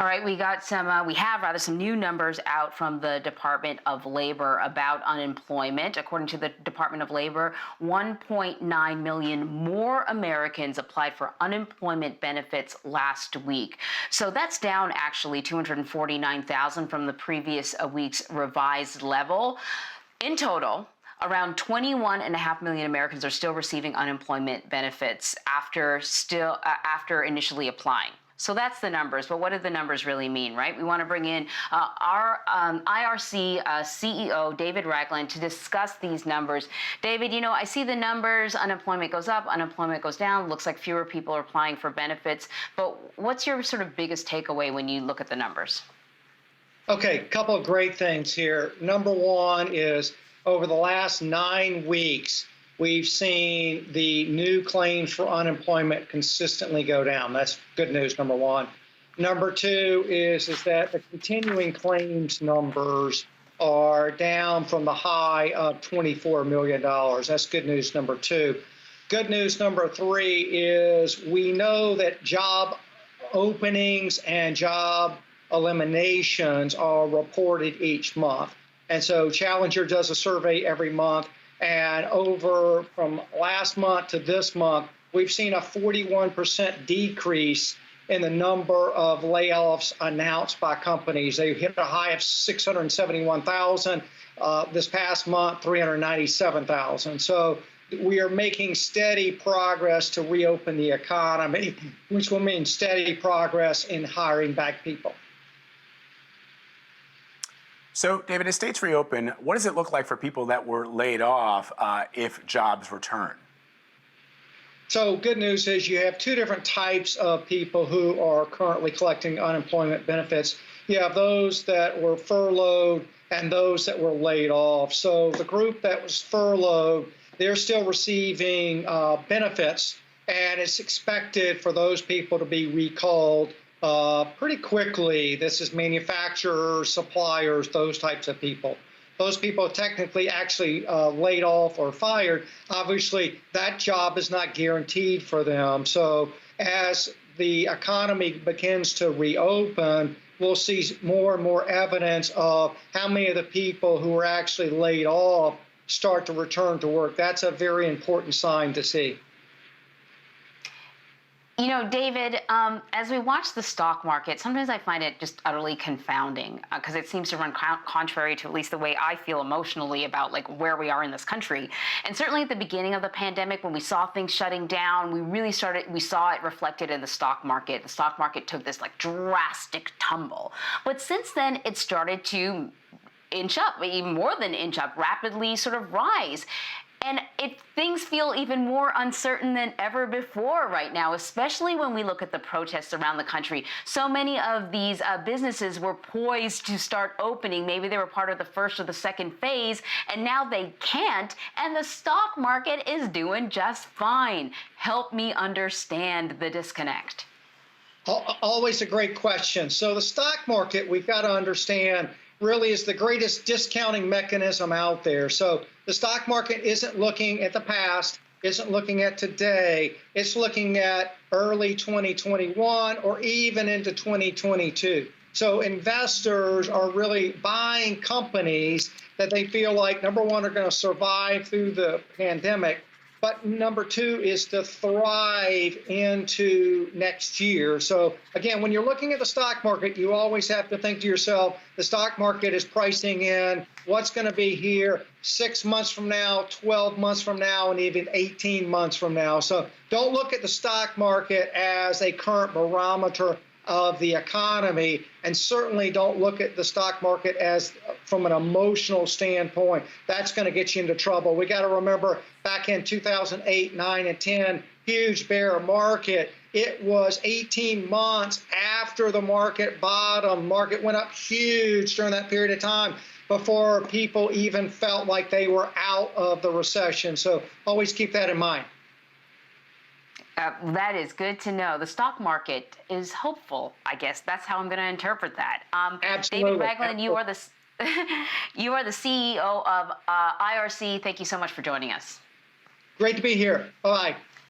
All right, we have rather some new numbers out from the Department of Labor about unemployment. According to the Department of Labor, 1.9 million more Americans applied for unemployment benefits last week. So that's down actually 249,000 from the previous week's revised level. In total, around 21.5 million Americans are still receiving unemployment benefits after initially applying. So that's the numbers, but what do the numbers really mean, right? We want to bring in our IRC CEO, David Ragland, to discuss these numbers. David, I see the numbers, unemployment goes up, unemployment goes down, looks like fewer people are applying for benefits, but what's your sort of biggest takeaway when you look at the numbers? Okay, a couple of great things here. Number one is over the last 9 weeks, we've seen the new claims for unemployment consistently go down. That's good news, number one. Number two is that the continuing claims numbers are down from the high of $24 million. That's good news, number two. Good news, number three, is we know that job openings and job eliminations are reported each month. And so Challenger does a survey every month. And over from last month to this month, we've seen a 41% decrease in the number of layoffs announced by companies. They hit a high of 671,000. This past month, 397,000. So we are making steady progress to reopen the economy, which will mean steady progress in hiring back people. So, David, as states reopen, what does it look like for people that were laid off if jobs return? So good news is you have two different types of people who are currently collecting unemployment benefits. You have those that were furloughed and those that were laid off. So the group that was furloughed, they're still receiving benefits, and it's expected for those people to be recalled pretty quickly. This is manufacturers, suppliers, those types of people. Those people technically actually laid off or fired. Obviously, that job is not guaranteed for them. So as the economy begins to reopen, we'll see more and more evidence of how many of the people who were actually laid off start to return to work. That's a very important sign to see. You know, David, as we watch the stock market, sometimes I find it just utterly confounding because it seems to run contrary to at least the way I feel emotionally about like where we are in this country. And certainly at the beginning of the pandemic, when we saw things shutting down, we saw it reflected in the stock market. The stock market took this like drastic tumble. But since then, it started to inch up, even more than inch up, rapidly sort of rise. And things feel even more uncertain than ever before right now, especially when we look at the protests around the country. So many of these businesses were poised to start opening. Maybe they were part of the first or the second phase, and now they can't, and the stock market is doing just fine. Help me understand the disconnect. Always a great question. So the stock market, we've got to understand, really is the greatest discounting mechanism out there. So the stock market isn't looking at the past, isn't looking at today, it's looking at early 2021 or even into 2022. So investors are really buying companies that they feel like, number one, are going to survive through the pandemic, but number two is to thrive into next year. So again, when you're looking at the stock market, you always have to think to yourself, the stock market is pricing in what's going to be here 6 months from now, 12 months from now, and even 18 months from now. So don't look at the stock market as a current barometer of the economy, and certainly don't look at the stock market as from an emotional standpoint. That's going to get you into trouble. We got to remember back in 2008, 9, and 10, huge bear market. It was 18 months after the market bottom. Market went up huge during that period of time before people even felt like they were out of the recession. So always keep that in mind. That is good to know. The stock market is hopeful, I guess. That's how I'm going to interpret that. Absolutely. David Ragland, you are the CEO of IRC. Thank you so much for joining us. Great to be here. Bye-bye.